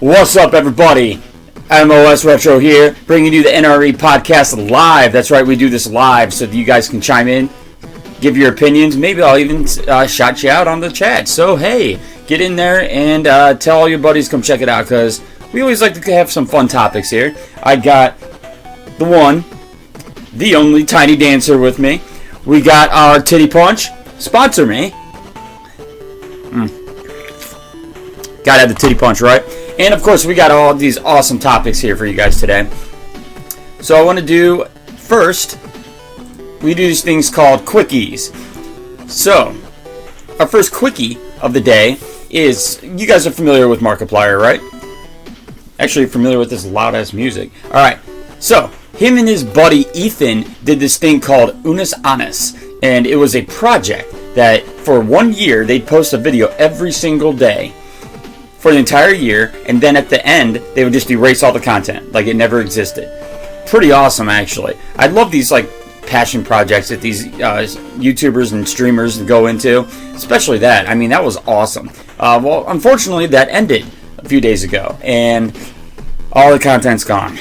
What's up, everybody? AdamOS Retro here, bringing you the NRE podcast live. That's right, we do this live so that you guys can chime in, give your opinions. Maybe I'll even shout you out on the chat. So, hey, get in there and tell all your buddies come check it out, because we always like to have some fun topics here. I got the one, the only Tiny Dancer with me. We got our Titty Punch. Sponsor me. Gotta have the Titty Punch, right? And of course, we got all these awesome topics here for you guys today. So I want to do, first, we do these things called quickies. So, our first quickie of the day is, you guys are familiar with Markiplier, right? Actually familiar with this loud-ass music. Alright, so, him and his buddy Ethan did this thing called Unis Honest. And it was a project that, for 1 year, they'd post a video every single day for the entire year, and then at the end, they would just erase all the content, like it never existed. Pretty awesome, actually. I love these, like, passion projects that these YouTubers and streamers go into, especially that. I mean, that was awesome. Well, unfortunately, that ended a few days ago, and all the content's gone.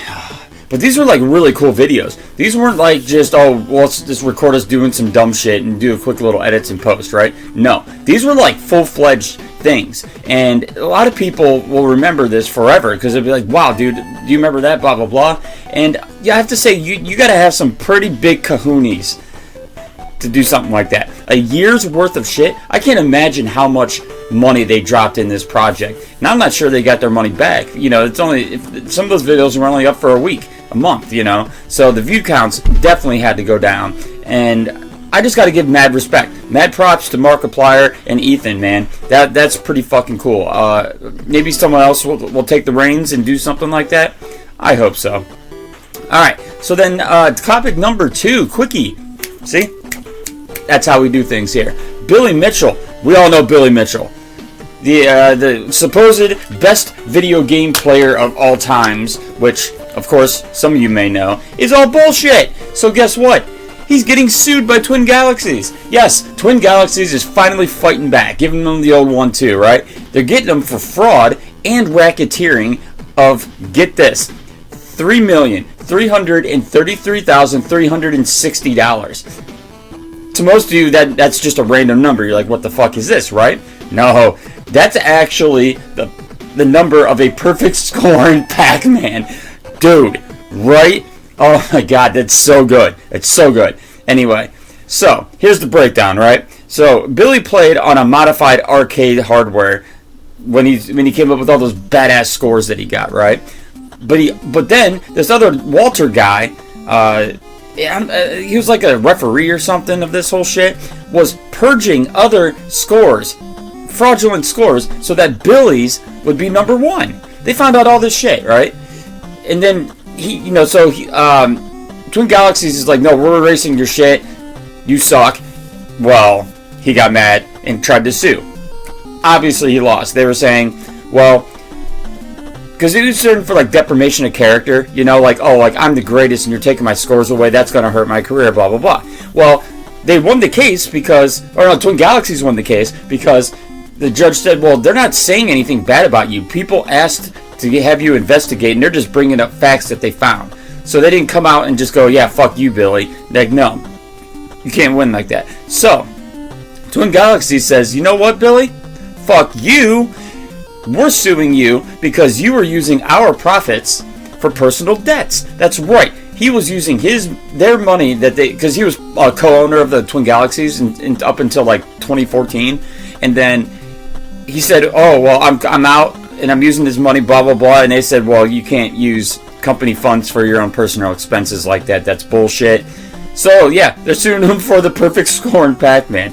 But these were, like, really cool videos. These weren't, like, just, oh, well, let's just record us doing some dumb shit and do a quick little edits and post, right? No. These were, like, full-fledged things. And a lot of people will remember this forever, because they'll be like, wow, dude, do you remember that, blah, blah, blah? And yeah, I have to say, you got to have some pretty big kahoonies to do something like that. A year's worth of shit. I can't imagine how much money they dropped in this project. And I'm not sure they got their money back. You know, it's only, some of those videos were only up for a week, a month, you know. So the view counts definitely had to go down. And I just got to give mad respect. Mad props to Markiplier and Ethan, man. That's pretty fucking cool. Maybe someone else will take the reins and do something like that. I hope so. Alright, so then topic number 2, quickie. See? That's how we do things here. Billy Mitchell. We all know Billy Mitchell. The supposed best video game player of all times, which, of course, some of you may know, is all bullshit. So guess what? He's getting sued by Twin Galaxies. Yes, Twin Galaxies is finally fighting back, giving them the old 1-2, right? They're getting them for fraud and racketeering of, get this, $3,333,360. To most of you, that's just a random number. You're like, what the fuck is this, right? No, that's actually the number of a perfect score in Pac-Man. Dude, right? Oh my god, that's so good. It's so good. Anyway, so here's the breakdown, right? So Billy played on a modified arcade hardware when he came up with all those badass scores that he got, right? But then this other Walter guy, he was like a referee or something of this whole shit, was purging other scores, fraudulent scores, so that Billy's would be number 1. They found out all this shit, right? And then Twin Galaxies is like, no, we're erasing your shit. You suck. Well, he got mad and tried to sue. Obviously, he lost. They were saying, well, because he was certain for like defamation of character, you know, like, oh, like I'm the greatest and you're taking my scores away. That's going to hurt my career, blah, blah, blah. Well, they won the case because, or no, Twin Galaxies won the case because the judge said, well, they're not saying anything bad about you. People asked to have you investigate, and they're just bringing up facts that they found. So they didn't come out and just go, yeah, fuck you, Billy. Like, no, you can't win like that. So Twin Galaxies says, you know what, Billy? Fuck you. We're suing you because you were using our profits for personal debts. That's right. He was using their money that because he was a co-owner of the Twin Galaxies and up until like 2014, and then he said, oh well, I'm out and I'm using this money, blah blah blah, and they said, well, you can't use company funds for your own personal expenses like that. That's bullshit. So yeah, they're suing him for the perfect score in Pac-Man.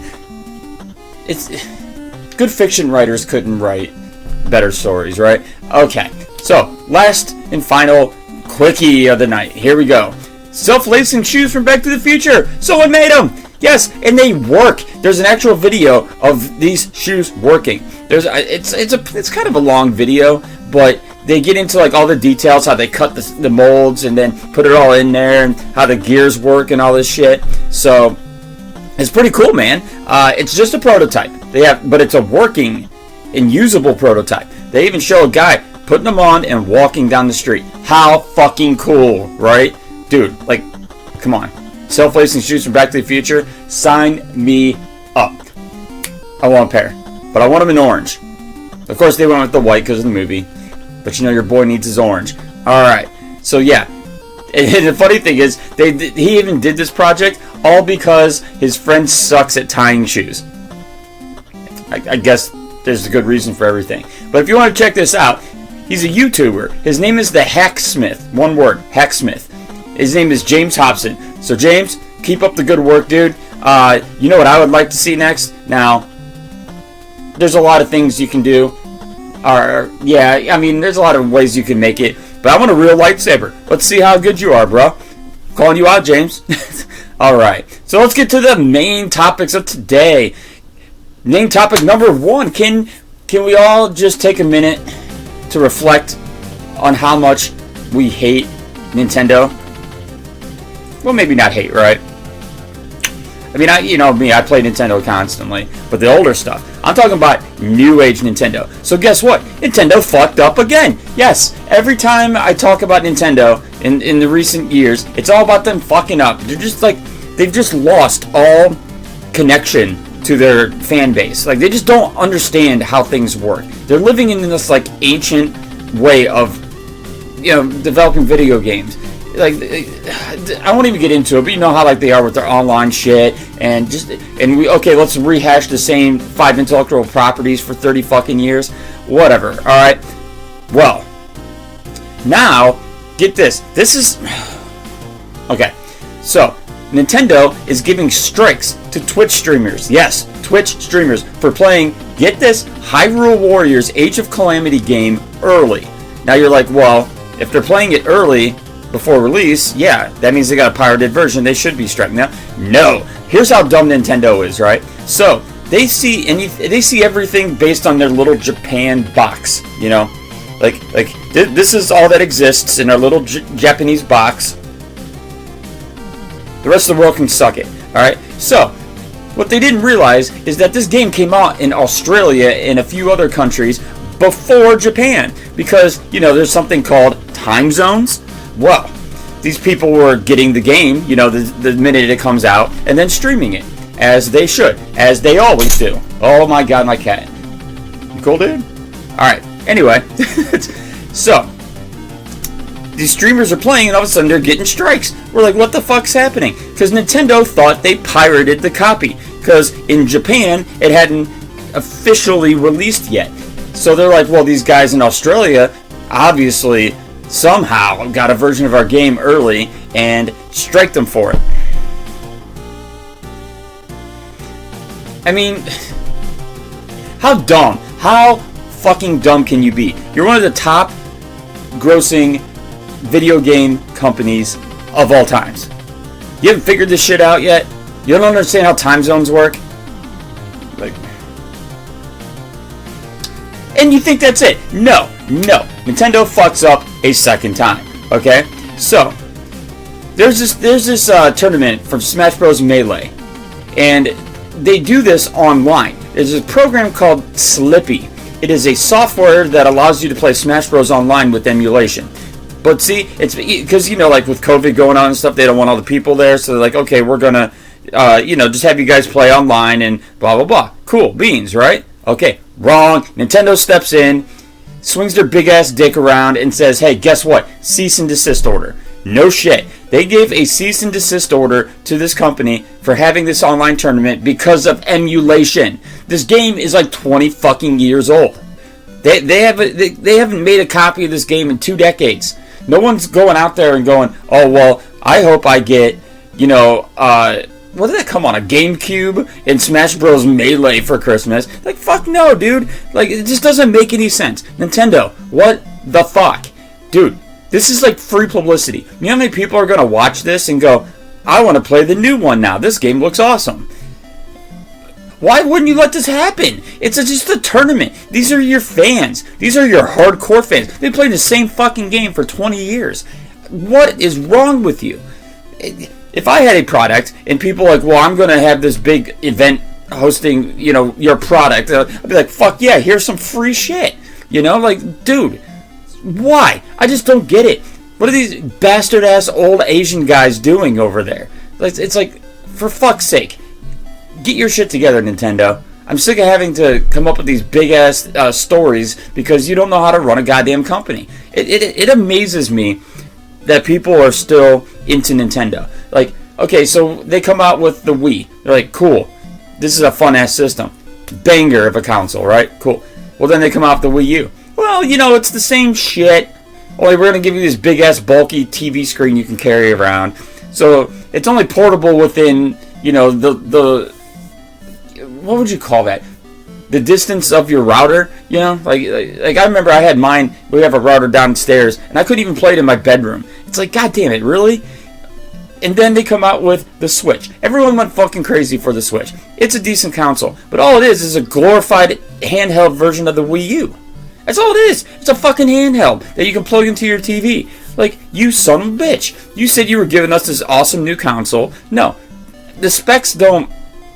It's good fiction writers couldn't write better stories, right? Okay, so last and final quickie of the night. Here we go. Self-lacing shoes from Back to the Future. Someone made them. Yes, and they work. There's an actual video of these shoes working. It's kind of a long video, but they get into like all the details, how they cut the molds and then put it all in there, and how the gears work and all this shit. So it's pretty cool, man. It's just a prototype. But it's a working and usable prototype. They even show a guy putting them on and walking down the street. How fucking cool, right? Dude, like, come on. Self-lacing shoes from Back to the Future, sign me up. I want a pair, but I want them in orange. Of course, they went with the white because of the movie, but you know your boy needs his orange. All right, so yeah. And the funny thing is, he even did this project all because his friend sucks at tying shoes. I guess there's a good reason for everything. But if you want to check this out, he's a YouTuber. His name is the Hacksmith. One word, Hacksmith. His name is James Hobson. So James, keep up the good work, dude. You know what I would like to see next? Now, there's a lot of things you can do. Yeah, I mean, there's a lot of ways you can make it. But I want a real lightsaber. Let's see how good you are, bro. Calling you out, James. Alright, so let's get to the main topics of today. Main topic number 1. Can we all just take a minute to reflect on how much we hate Nintendo? Well, maybe not hate, right? I mean, I play Nintendo constantly, but the older stuff. I'm talking about new age Nintendo. So guess what? Nintendo fucked up again. Yes, every time I talk about Nintendo in the recent years, it's all about them fucking up. They're just like, they've just lost all connection to their fan base. Like, they just don't understand how things work. They're living in this like ancient way of, developing video games. Like, I won't even get into it, but you know how like they are with their online shit, let's rehash the same 5 intellectual properties for 30 fucking years. Whatever. All right. Well, now get this. This is okay. So Nintendo is giving strikes to Twitch streamers. Yes, Twitch streamers for playing, get this, Hyrule Warriors Age of Calamity game early. Now you're like, well, if they're playing it early before release, yeah, that means they got a pirated version. They should be striking. Now, no. Here's how dumb Nintendo is, right? So they see everything based on their little Japan box. Like this is all that exists in our little Japanese box. The rest of the world can suck it. All right. So what they didn't realize is that this game came out in Australia and a few other countries before Japan, because there's something called time zones. Well, these people were getting the game, the minute it comes out, and then streaming it, as they should, as they always do. Oh my god, my cat. You cool, dude? Alright, anyway. So, these streamers are playing, and all of a sudden they're getting strikes. We're like, what the fuck's happening? Because Nintendo thought they pirated the copy, because in Japan, it hadn't officially released yet. So they're like, well, these guys in Australia, obviously, somehow got a version of our game early and strike them for it. I mean, how dumb? How fucking dumb can you be? You're one of the top grossing video game companies of all times. You haven't figured this shit out yet? You don't understand how time zones work? And you think that's it? No. Nintendo fucks up a second time. Okay? So, there's this tournament from Smash Bros. Melee. And they do this online. There's a program called Slippy. It is a software that allows you to play Smash Bros. Online with emulation. But see, it's because, like with COVID going on and stuff, they don't want all the people there. So they're like, okay, we're going to, just have you guys play online and blah, blah, blah. Cool. Beans, right? Okay. Wrong. Nintendo steps in, swings their big ass dick around and says, hey, guess what? Cease and desist order. No shit. They gave a cease and desist order to this company for having this online tournament because of emulation. This game is like 20 fucking years old. They haven't made a copy of this game in 2 decades. No one's going out there and going, oh, well, I hope I get, what did that come on? A GameCube and Smash Bros. Melee for Christmas? Like, fuck no, dude. Like, it just doesn't make any sense. Nintendo, what the fuck? Dude, this is like free publicity. You know how many people are going to watch this and go, I want to play the new one now. This game looks awesome. Why wouldn't you let this happen? It's just a tournament. These are your fans. These are your hardcore fans. They played the same fucking game for 20 years. What is wrong with you? If I had a product and people like, well, I'm going to have this big event hosting, your product, I'd be like, fuck yeah, here's some free shit. Like, dude, Why? I just don't get it. What are these bastard ass old Asian guys doing over there? It's like, for fuck's sake, get your shit together, Nintendo. I'm sick of having to come up with these big ass stories because you don't know how to run a goddamn company. It amazes me that people are still into Nintendo. Like, okay, so they come out with the Wii. They're like, cool, this is a fun ass system, banger of a console, right? Cool. Well, then they come out with the Wii U. Well, you know, it's the same shit. Only we're going to give you this big-ass, bulky TV screen you can carry around. So, it's only portable within, you know, the what would you call that? The distance of your router, you know? Like I remember I had mine, we have a router downstairs, and I couldn't even play it in my bedroom. It's like, god damn it, really? And then they come out with the Switch. Everyone went fucking crazy for the Switch. It's a decent console, but all it is a glorified handheld version of the Wii U. That's all it is. It's a fucking handheld that you can plug into your TV. Like, you son of a bitch. You said you were giving us this awesome new console. No, the specs don't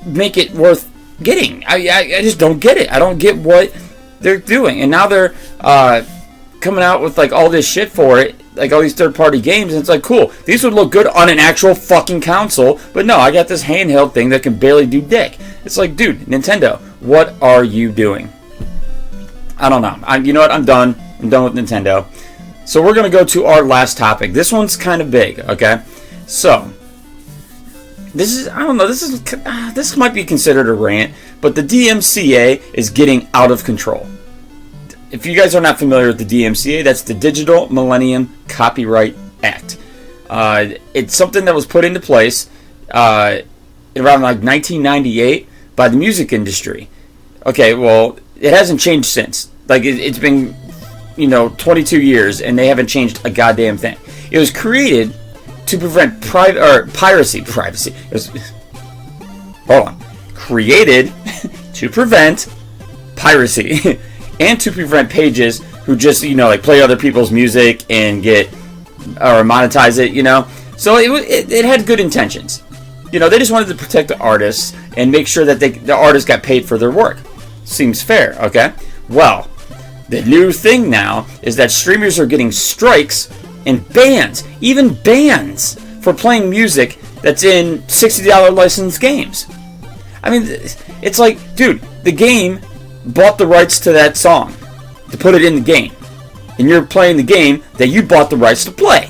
make it worth getting. I just don't get it. I don't get what they're doing. And now they're coming out with like all this shit for it, like all these third-party games, and it's like, cool, these would look good on an actual fucking console, but no, I got this handheld thing that can barely do dick. It's like, dude, Nintendo, what are you doing? I don't know. You know what? I'm done. I'm done with Nintendo. So we're going to go to our last topic. This one's kind of big, okay? So, this is, I don't know, this might be considered a rant, but the DMCA is getting out of control. If you guys are not familiar with the DMCA, that's the Digital Millennium Copyright Act. It's something that was put into place around like 1998 by the music industry. Okay, well, it hasn't changed since. Like, it's been, 22 years, and they haven't changed a goddamn thing. It was created to prevent piracy. Created to prevent piracy and to prevent pages who just, play other people's music and get, or monetize it, So it had good intentions. They just wanted to protect the artists and make sure that the artists got paid for their work. Seems fair, okay? Well, the new thing now is that streamers are getting strikes and bans, even bans, for playing music that's in $60 licensed games. I mean, it's like, dude, the game bought the rights to that song to put it in the game, and you're playing the game that you bought the rights to play.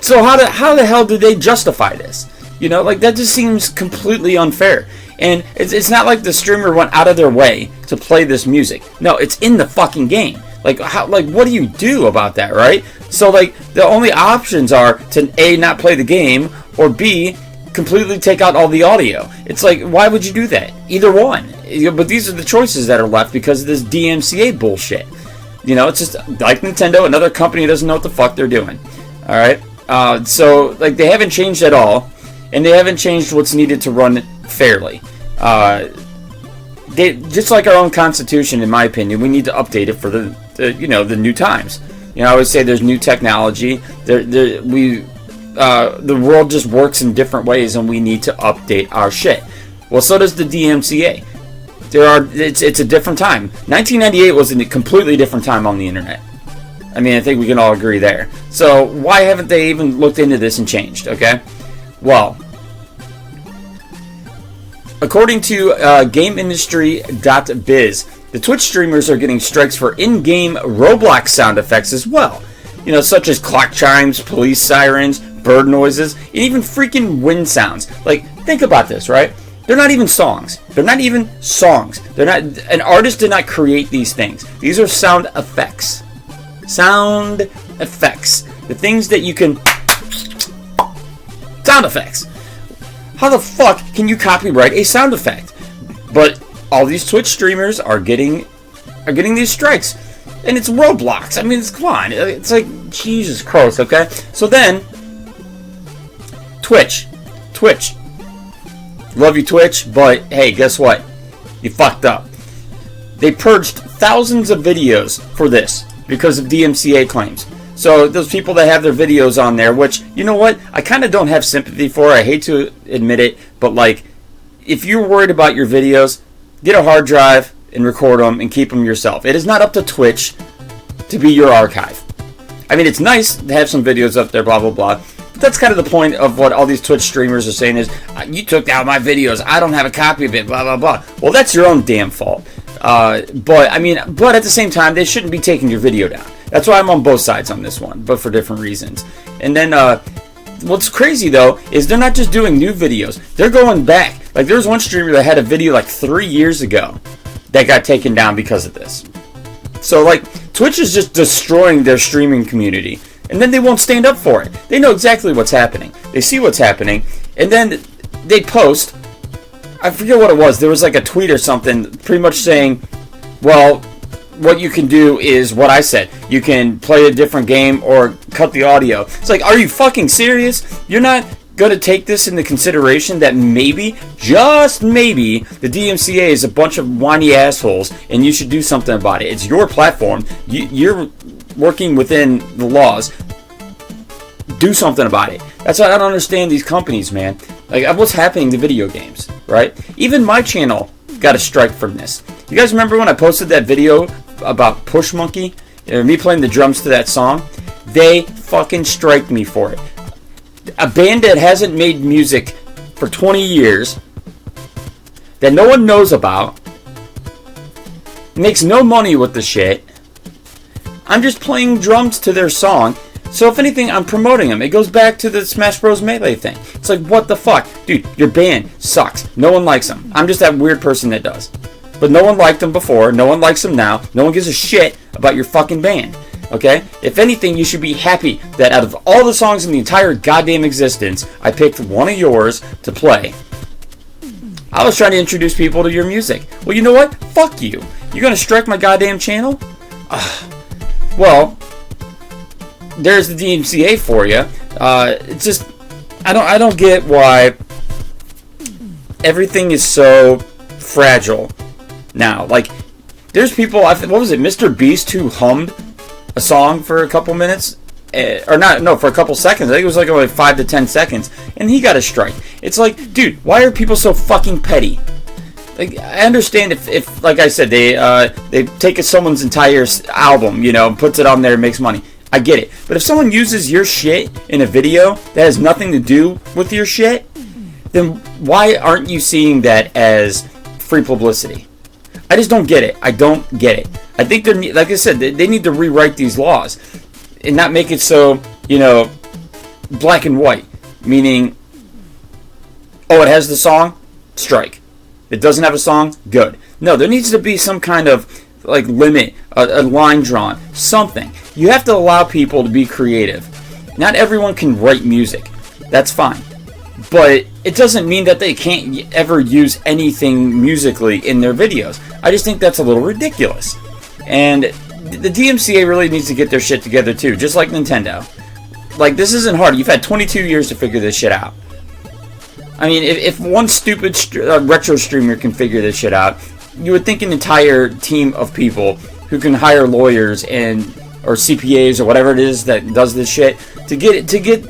So how the hell did they justify this? That just seems completely unfair. And it's not like the streamer went out of their way to play this music. No, it's in the fucking game. What do you do about that, right? So, the only options are to A, not play the game, or B, completely take out all the audio. It's like, why would you do that? Either one. But these are the choices that are left because of this DMCA bullshit. It's just like Nintendo, another company doesn't know what the fuck they're doing. Alright? So, they haven't changed at all, and they haven't changed what's needed to run fairly. Just like our own Constitution, in my opinion, we need to update it for the new times. I always say there's new technology. The world just works in different ways, and we need to update our shit. Well, so does the DMCA. It's a different time. 1998 was a completely different time on the internet. I mean, I think we can all agree there. So why haven't they even looked into this and changed? Okay, well. According to GameIndustry.biz, the Twitch streamers are getting strikes for in-game Roblox sound effects as well. Such as clock chimes, police sirens, bird noises, and even freaking wind sounds. Think about this, right? They're not even songs. They're not even songs. An artist did not create these things. These are sound effects. Sound effects. The things that you can... Sound effects. How the fuck can you copyright a sound effect? But all these Twitch streamers are getting these strikes, and it's Roblox. I mean, come on, it's like Jesus Christ. Okay, so then Twitch, love you Twitch, but hey, guess what? You fucked up. They purged thousands of videos for this because of DMCA claims. So those people that have their videos on there, which, you know what, I kind of don't have sympathy for. I hate to admit it, but if you're worried about your videos, get a hard drive and record them and keep them yourself. It is not up to Twitch to be your archive. I mean, it's nice to have some videos up there, blah, blah, blah. But that's kind of the point of what all these Twitch streamers are saying is, you took out my videos, I don't have a copy of it, blah, blah, blah. Well, that's your own damn fault. But at the same time, they shouldn't be taking your video down. That's why I'm on both sides on this one, but for different reasons. And then, what's crazy, though, is they're not just doing new videos. They're going back. Like, there was one streamer that had a video like 3 years ago that got taken down because of this. So, like, Twitch is just destroying their streaming community. And then they won't stand up for it. They know exactly what's happening. They see what's happening. And then they post. I forget what it was. There was like a tweet or something pretty much saying, well, what you can do is what I said. You can play a different game or cut the audio. It's like, are you fucking serious? You're not going to take this into consideration that maybe, just maybe, the DMCA is a bunch of whiny assholes and you should do something about it. It's your platform. You're working within the laws. Do something about it. That's why I don't understand these companies, man. Like, what's happening to video games, right? Even my channel got a strike from this. You guys remember when I posted that video about Push Monkey? Me playing the drums to that song? They fucking striked me for it. A band that hasn't made music for 20 years, that no one knows about, makes no money with the shit. I'm just playing drums to their song. So if anything, I'm promoting them. It goes back to the Smash Bros. Melee thing. It's like, what the fuck? Dude, your band sucks. No one likes them. I'm just that weird person that does. But no one liked them before. No one likes them now. No one gives a shit about your fucking band. Okay? If anything, you should be happy that out of all the songs in the entire goddamn existence, I picked one of yours to play. I was trying to introduce people to your music. Well, you know what? Fuck you. You're gonna strike my goddamn channel? Well, there's the DMCA for you. It's just, I don't get why everything is so fragile now. Like, there's people, what was it, Mr. Beast, who hummed a song for a couple minutes? For a couple seconds. I think it was like only 5 to 10 seconds. And he got a strike. It's like, dude, why are people so fucking petty? Like, I understand if like I said, they take someone's entire album, and puts it on there and makes money. I get it. But if someone uses your shit in a video that has nothing to do with your shit, then why aren't you seeing that as free publicity? I just don't get it. I don't get it. I think they're, like I said, they need to rewrite these laws and not make it so, black and white. Meaning, oh, it has the song? Strike. It doesn't have a song? Good. No, there needs to be some kind of limit, a line drawn, something. You have to allow people to be creative. Not everyone can write music. That's fine. But it doesn't mean that they can't ever use anything musically in their videos. I just think that's a little ridiculous. And the DMCA really needs to get their shit together too, just like Nintendo. Like, this isn't hard. You've had 22 years to figure this shit out. I mean, if one stupid retro streamer can figure this shit out, you would think an entire team of people who can hire lawyers or CPAs or whatever it is that does this shit to get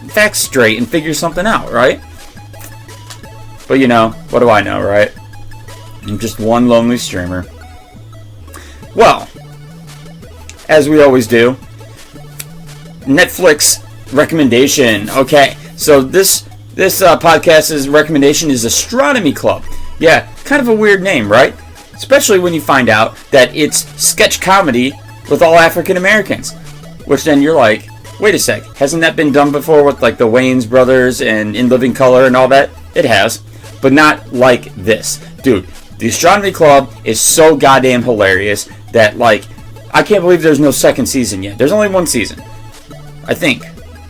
facts straight and figure something out, right? But what do I know, right? I'm just one lonely streamer. Well, as we always do, Netflix recommendation. Okay, so this podcast's recommendation is Astronomy Club. Yeah, kind of a weird name, right? Especially when you find out that it's sketch comedy with all African Americans. Which then you're like, wait a sec, hasn't that been done before with the Wayans brothers and In Living Color and all that? It has, but not like this. Dude, the Astronomy Club is so goddamn hilarious that I can't believe there's no second season yet. There's only one season, I think.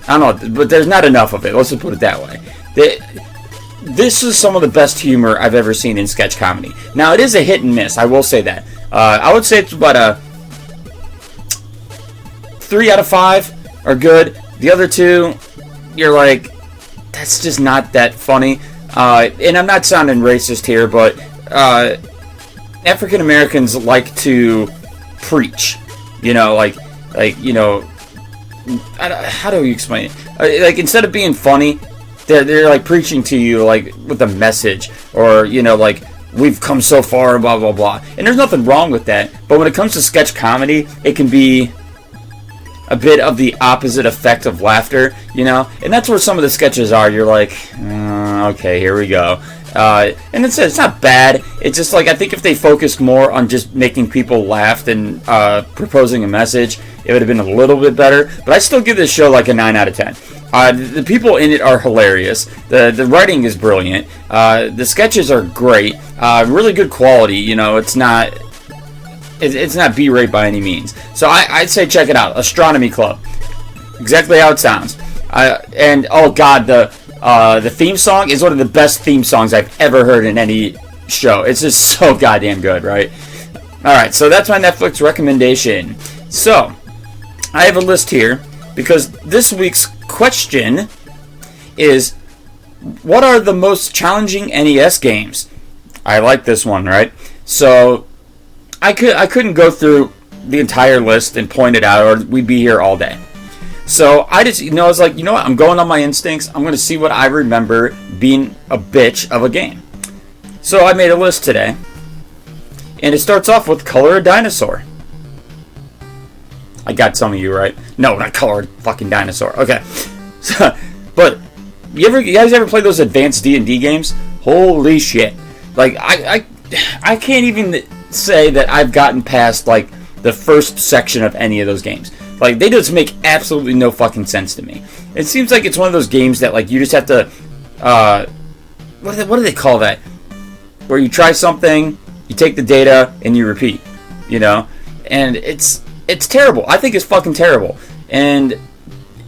I don't know, but there's not enough of it. Let's just put it that way. This is some of the best humor I've ever seen in sketch comedy. Now, it is a hit and miss, I will say that. I would say it's about a 3 out of 5 are good. The other 2, you're like, that's just not that funny. And I'm not sounding racist here, but African Americans like to preach. How do you explain it? Instead of being funny, they're preaching to you with a message, or we've come so far, blah, blah, blah. And there's nothing wrong with that. But when it comes to sketch comedy, it can be a bit of the opposite effect of laughter, you know? And that's where some of the sketches are. You're like, okay, here we go. And it's not bad. It's just like, I think if they focused more on just making people laugh and proposing a message, it would have been a little bit better. But I still give this show like a 9 out of 10. The people in it are hilarious. The writing is brilliant. The sketches are great. Really good quality. You know, it's not B-rate by any means. So I'd say check it out. Astronomy Club. Exactly how it sounds. And oh god, the theme song is one of the best theme songs I've ever heard in any show. It's just so goddamn good, right? Alright, so that's my Netflix recommendation. So, I have a list here because this week's question is, what are the most challenging NES games? I like this one, right? So, I couldn't go through the entire list and point it out, or we'd be here all day. So I just, I was like, you know what? I'm going on my instincts. I'm going to see what I remember being a bitch of a game. So I made a list today, and it starts off with Color a Dinosaur. I got some of you right. No, not Color fucking Dinosaur. Okay, but you guys ever play those advanced D&D games? Holy shit! Like I can't even say that I've gotten past like the first section of any of those games. Like, they just make absolutely no fucking sense to me. It seems like it's one of those games that like you just have to what do they call that? Where you try something, you take the data, and you repeat. You know? And it's terrible. I think it's fucking terrible. And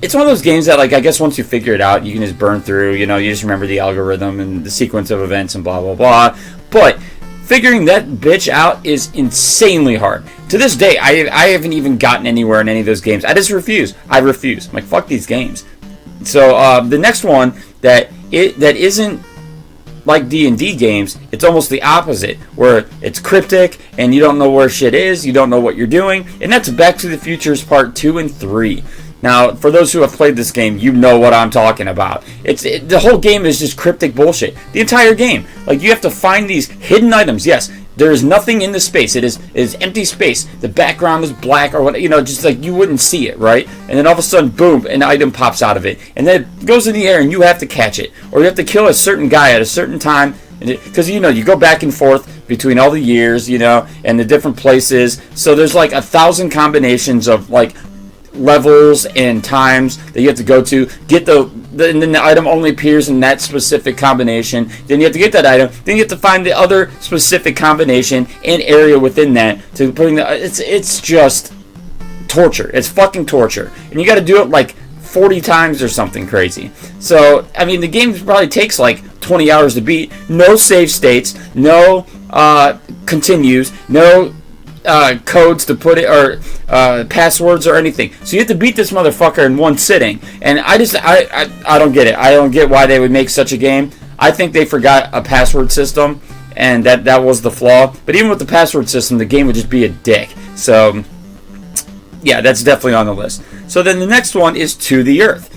it's one of those games that, like, I guess once you figure it out, you can just burn through. You know, you just remember the algorithm and the sequence of events and blah, blah, blah. But figuring that bitch out is insanely hard. To this day, I haven't even gotten anywhere in any of those games. I just refuse. I refuse. I'm like, fuck these games. So the next one that isn't like D&D games, it's almost the opposite, where it's cryptic and you don't know where shit is, you don't know what you're doing, and that's Back to the Future's Part 2 and 3. Now, for those who have played this game, you know what I'm talking about. The whole game is just cryptic bullshit. The entire game. Like, you have to find these hidden items. Yes, there is nothing in the space. It is empty space. The background is black or what, just like you wouldn't see it, right? And then all of a sudden, boom, an item pops out of it. And then it goes in the air and you have to catch it. Or you have to kill a certain guy at a certain time. Because, you go back and forth between all the years, and the different places. So there's like 1,000 combinations of, like, levels and times that you have to go to get and then the item only appears in that specific combination. Then you have to get that item. Then you have to find the other specific combination and area within that to putting it's just torture. It's fucking torture, and you got to do it like 40 times or something crazy. So I mean, the game probably takes like 20 hours to beat. No save states, no continues, no codes to put it, or passwords or anything. So you have to beat this motherfucker in one sitting. And I don't get it. I don't get why they would make such a game. I think they forgot a password system, and that was the flaw. But even with the password system, the game would just be a dick. So yeah, that's definitely on the list. So then the next one is To the Earth.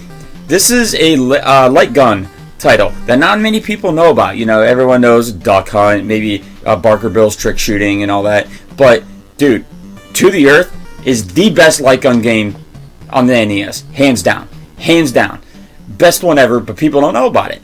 This is a light gun title that not many people know about. Everyone knows Duck Hunt, maybe Barker Bill's Trick Shooting and all that. But dude, To the Earth is the best light gun game on the NES. Hands down. Hands down. Best one ever, but people don't know about it.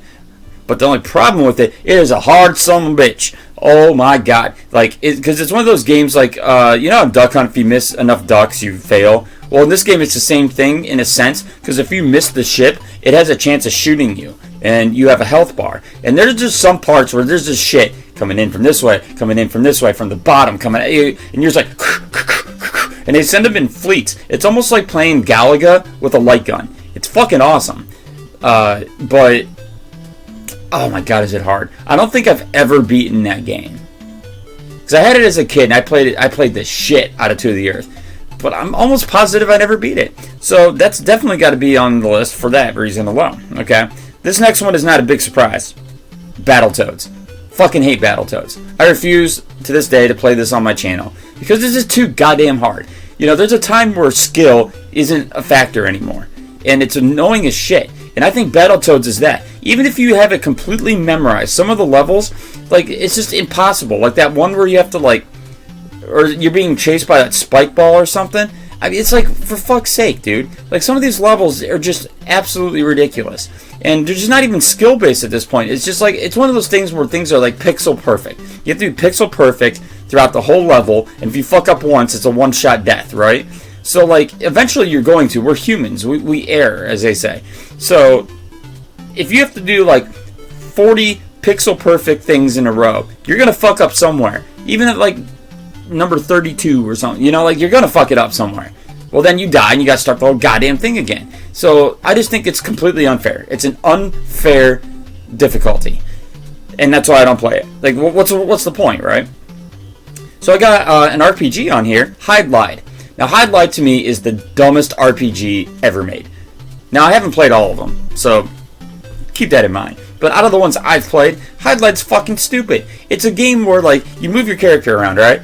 But the only problem with it is a hard son of a bitch. Oh my god. Because it's one of those games like, in Duck Hunt, if you miss enough ducks, you fail. Well, in this game, it's the same thing in a sense, because if you miss the ship, it has a chance of shooting you, and you have a health bar. And there's just some parts where there's just shit coming in from this way, from the bottom, and you're just like, and they send them in fleets. It's almost like playing Galaga with a light gun. It's fucking awesome. But, oh my god, is it hard. I don't think I've ever beaten that game. Because I had it as a kid, and I played the shit out of To the Earth. But I'm almost positive I never beat it. So that's definitely got to be on the list for that reason alone. Okay? This next one is not a big surprise. Battletoads. Fucking hate Battletoads. I refuse to this day to play this on my channel. Because this is too goddamn hard. There's a time where skill isn't a factor anymore. And it's annoying as shit. And I think Battletoads is that. Even if you have it completely memorized, some of the levels, like, it's just impossible. Like that one where you have to, like, or you're being chased by that spike ball or something. I mean, it's like, for fuck's sake, dude. Like, some of these levels are just absolutely ridiculous. And they're just not even skill-based at this point. It's just like, it's one of those things where things are like pixel perfect. You have to be pixel perfect throughout the whole level, and if you fuck up once, it's a one-shot death, right? So, like, eventually you're going to. We're humans. We err, as they say. So, if you have to do, like, 40 pixel perfect things in a row, you're going to fuck up somewhere. Even at, like, number 32 or something. You know, like, you're going to fuck it up somewhere. Well, then you die, and you got to start the whole goddamn thing again. So, I just think it's completely unfair. It's an unfair difficulty. And that's why I don't play it. Like, what's the point, right? So, I got an RPG on here, Hide Lied. Now, Hide Lied to me is the dumbest RPG ever made. Now, I haven't played all of them, so keep that in mind. But out of the ones I've played, Hide Lied's fucking stupid. It's a game where, like, you move your character around, right?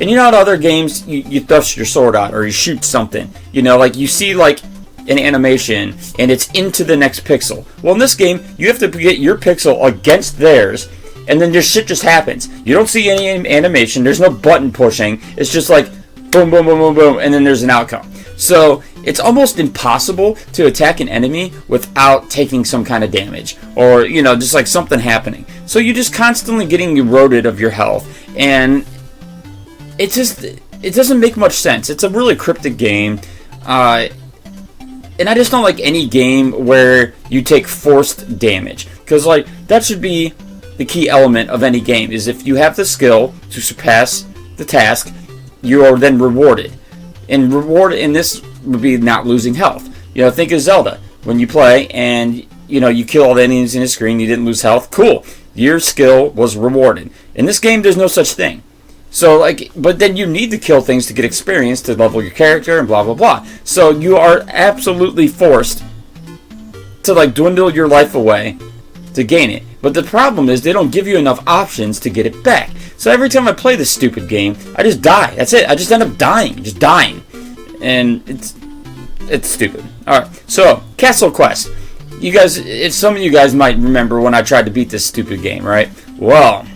And you know how in other games, you thrust your sword out, or you shoot something. You know, like, you see, like, an animation, and it's into the next pixel. Well, in this game, you have to get your pixel against theirs, and then just shit just happens. You don't see any animation, there's no button pushing, it's just like, boom, boom, boom, boom, boom, and then there's an outcome. So, it's almost impossible to attack an enemy without taking some kind of damage. Or, you know, just like something happening. So, you're just constantly getting eroded of your health. And it doesn't make much sense. It's a really cryptic game. And I just don't like any game where you take forced damage. Because, like, that should be the key element of any game. Is if you have the skill to surpass the task, you are then rewarded. And reward in this would be not losing health. You know, think of Zelda. When you play and, you know, you kill all the enemies in the screen, you didn't lose health. Cool. Your skill was rewarded. In this game, there's no such thing. So, like, but then you need to kill things to get experience, to level your character, and blah, blah, blah. So you are absolutely forced to, like, dwindle your life away to gain it. But the problem is they don't give you enough options to get it back. So every time I play this stupid game, I just die. That's it. I just end up dying. Just dying. And it's stupid. Alright, so, Castle Quest. You guys, if some of you guys might remember when I tried to beat this stupid game, right? Well,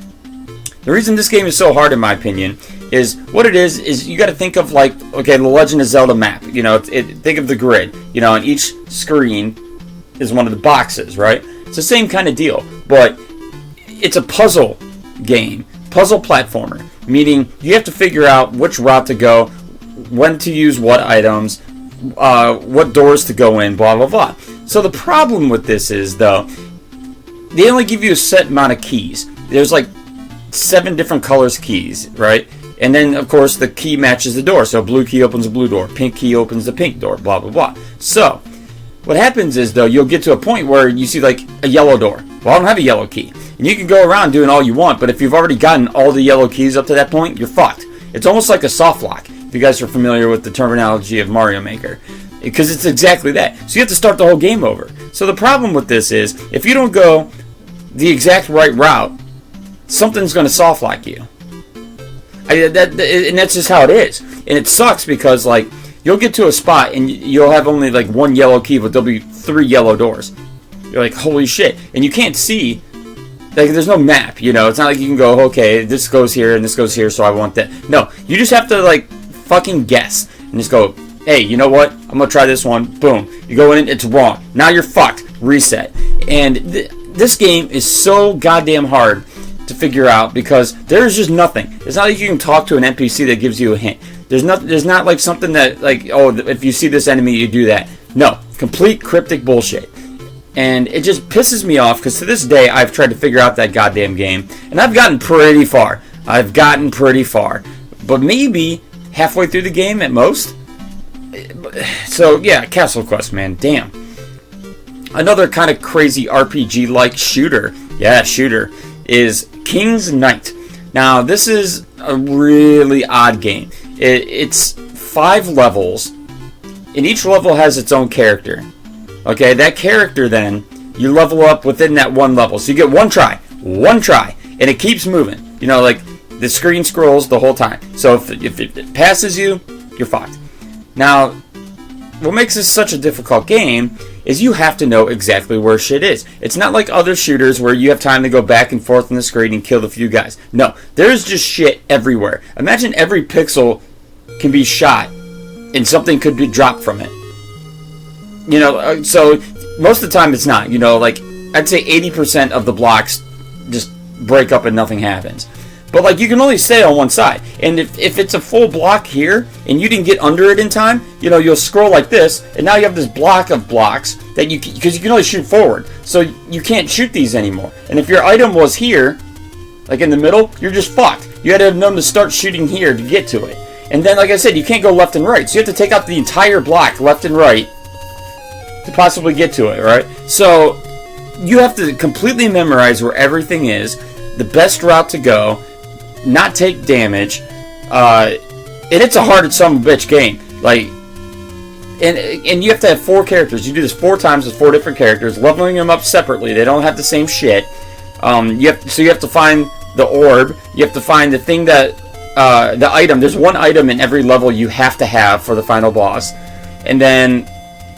the reason this game is so hard, in my opinion, is what it is you got to think of, like, okay, the Legend of Zelda map. You know, think of the grid. You know, and each screen is one of the boxes, right? It's the same kind of deal, but it's a puzzle game, puzzle platformer, meaning you have to figure out which route to go, when to use what items, what doors to go in, blah, blah, blah. So the problem with this is, though, they only give you a set amount of keys. There's like 7 different colors keys, right? And then, of course, the key matches the door. So blue key opens a blue door, pink key opens the pink door, blah, blah, blah. So what happens is, though, you'll get to a point where you see, like, a yellow door. Well, I don't have a yellow key. And you can go around doing all you want, but if you've already gotten all the yellow keys up to that point, you're fucked. It's almost like a soft lock, if you guys are familiar with the terminology of Mario Maker. Because it's exactly that. So you have to start the whole game over. So the problem with this is, if you don't go the exact right route, something's going to soft lock you. And that's just how it is. And it sucks because, like, you'll get to a spot and you'll have only like 1 yellow key, but there'll be 3 yellow doors. You're like, holy shit. And you can't see, like, there's no map, you know. It's not like you can go, okay, this goes here and this goes here, so I want that. No, you just have to, like, fucking guess. And just go, hey, you know what? I'm going to try this one. Boom. You go in, it's wrong. Now you're fucked. Reset. And this game is so goddamn hard to figure out because there's just nothing. It's not like you can talk to an NPC that gives you a hint. There's not like something that, like, oh, if you see this enemy, you do that. No. Complete cryptic bullshit. And it just pisses me off because to this day, I've tried to figure out that goddamn game. And I've gotten pretty far. But maybe halfway through the game at most. So, yeah, Castle Quest, man. Damn. Another kind of crazy RPG-like shooter. Yeah, shooter. Is King's Knight. Now, this is a really odd game. It's 5 levels, and each level has its own character. Okay, that character then, you level up within that one level. So you get one try, and it keeps moving. You know, like, the screen scrolls the whole time. So if it passes you, you're fucked. Now, what makes this such a difficult game is you have to know exactly where shit is. It's not like other shooters where you have time to go back and forth in the screen and kill the few guys. No, there's just shit everywhere. Imagine every pixel can be shot and something could be dropped from it. You know, so most of the time it's not. You know, like I'd say 80% of the blocks just break up and nothing happens. But like you can only stay on one side, and if it's a full block here and you didn't get under it in time, you know, you'll scroll like this, and now you have this block of blocks that because you can only shoot forward, so you can't shoot these anymore. And if your item was here, like in the middle, you're just fucked. You had to have known to start shooting here to get to it. And then, like I said, you can't go left and right, so you have to take out the entire block left and right to possibly get to it, right? So you have to completely memorize where everything is, the best route to go, not take damage, and it's a hard son of a bitch game. Like, and you have to have 4 characters. You do this 4 times with 4 different characters, leveling them up separately. They don't have the same shit. You have to find the orb. You have to find the thing that the item. There's one item in every level you have to have for the final boss, and then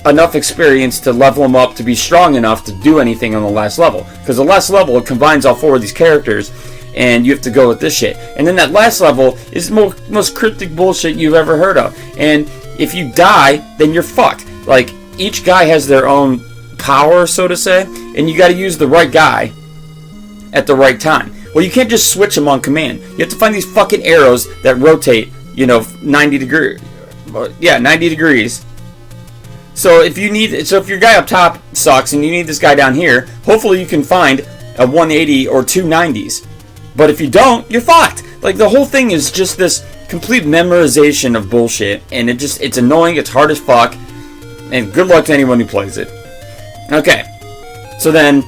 enough experience to level them up to be strong enough to do anything on the last level. Because the last level, it combines all 4 of these characters, and you have to go with this shit. And then that last level is the most cryptic bullshit you've ever heard of. And if you die, then you're fucked. Like, each guy has their own power, so to say, and you got to use the right guy at the right time. Well, you can't just switch them on command. You have to find these fucking arrows that rotate, you know, 90 degrees. Yeah, 90 degrees. So if your guy up top sucks and you need this guy down here, hopefully you can find a 180 or 290s. But if you don't, you're fucked. Like, the whole thing is just this complete memorization of bullshit, and it's annoying, it's hard as fuck, and good luck to anyone who plays it. Okay, so then,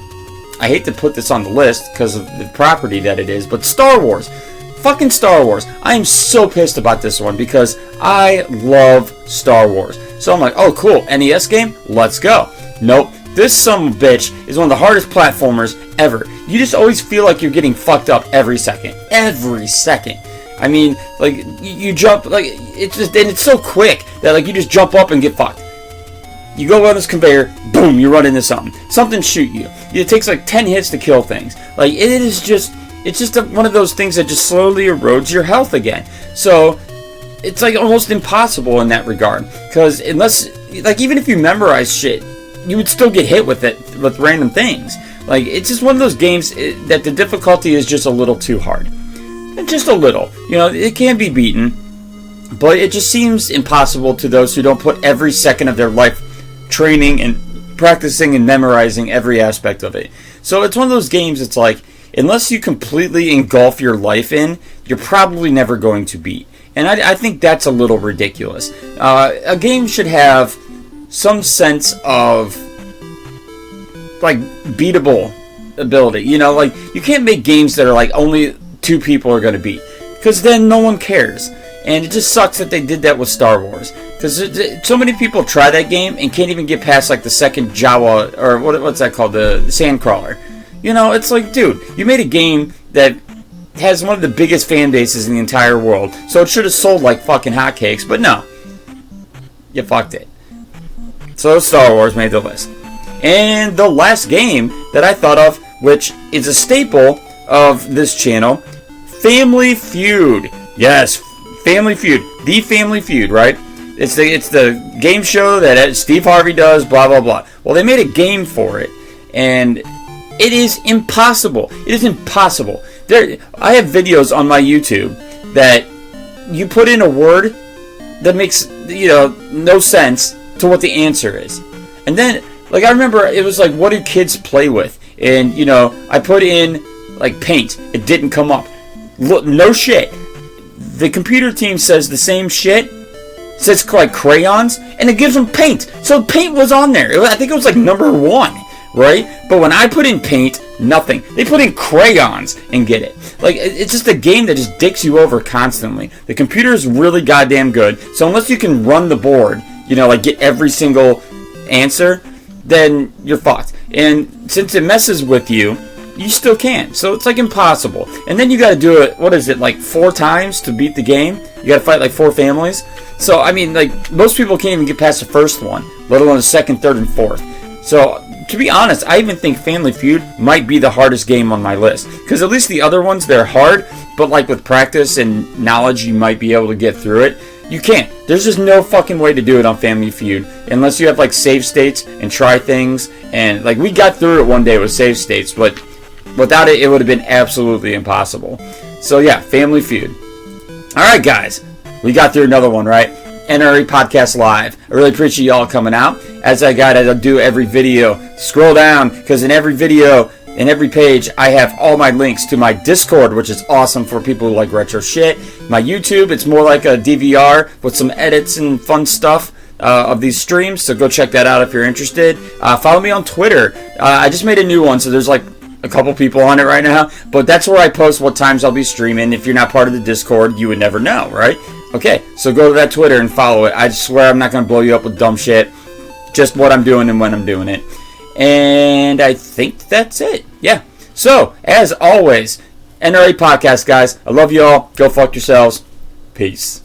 I hate to put this on the list because of the property that it is, but Star Wars. Fucking Star Wars. I am so pissed about this one because I love Star Wars. So I'm like, oh cool, NES game? Let's go. Nope. This son of a bitch is one of the hardest platformers ever. You just always feel like you're getting fucked up every second. Every second. I mean, like, you jump, like, it's just, and it's so quick that, like, you just jump up and get fucked. You go on this conveyor, boom, you run into something. Something shoot you. It takes, like, 10 hits to kill things. Like, it's just one of those things that just slowly erodes your health again. So, it's, like, almost impossible in that regard. Because unless, like, even if you memorize shit, you would still get hit with it, with random things. Like, it's just one of those games that the difficulty is just a little too hard. Just a little. You know, it can be beaten, but it just seems impossible to those who don't put every second of their life training and practicing and memorizing every aspect of it. So it's one of those games, it's like, unless you completely engulf your life in, you're probably never going to beat. And I think that's a little ridiculous. A game should have some sense of, like, beatable ability. You know, like, you can't make games that are like only 2 people are going to beat, because then no one cares. And it just sucks that they did that with Star Wars, because so many people try that game and can't even get past, like, the second Jawa, or what's that called, the Sandcrawler. You know, it's like, dude, you made a game that has one of the biggest fan bases in the entire world, so it should have sold like fucking hotcakes, but no, you fucked it. So Star Wars made the list. And the last game that I thought of, which is a staple of this channel, Family Feud. Yes, Family Feud. The Family Feud, right? It's the game show that Steve Harvey does, blah, blah, blah. Well, they made a game for it, and it is impossible. It is impossible. I have videos on my YouTube that you put in a word that makes, you know, no sense to what the answer is. And then, like, I remember it was like, what do kids play with? And, you know, I put in, like, paint. It didn't come up. Look, no shit. The computer team says the same shit. Says, like, crayons. And it gives them paint. So paint was on there. I think it was, like, number 1. Right? But when I put in paint, nothing. They put in crayons and get it. Like, it's just a game that just dicks you over constantly. The computer is really goddamn good. So unless you can run the board, you know, like, get every single answer, then you're fucked. And since it messes with you, you still can't. So it's like impossible. And then you got to do it, what is it, like 4 times to beat the game? You got to fight like 4 families. So, I mean, like, most people can't even get past the first one, let alone the second, third, and fourth. So, to be honest, I even think Family Feud might be the hardest game on my list. Because at least the other ones, they're hard, but like with practice and knowledge, you might be able to get through it. You can't. There's just no fucking way to do it on Family Feud unless you have like save states and try things. And like we got through it one day with save states, but without it, it would have been absolutely impossible. So yeah, Family Feud. All right, guys, we got through another one, right? NRE Podcast Live. I really appreciate y'all coming out. As I do every video, scroll down because in every video, in every page, I have all my links to my Discord, which is awesome for people who like retro shit. My YouTube, it's more like a DVR with some edits and fun stuff of these streams, so go check that out if you're interested. Follow me on Twitter. I just made a new one, so there's like a couple people on it right now, but that's where I post what times I'll be streaming. If you're not part of the Discord, you would never know, right? Okay, so go to that Twitter and follow it. I swear I'm not going to blow you up with dumb shit. Just what I'm doing and when I'm doing it. And I think that's it. Yeah. So, as always, NRA Podcast, guys. I love you all. Go fuck yourselves. Peace.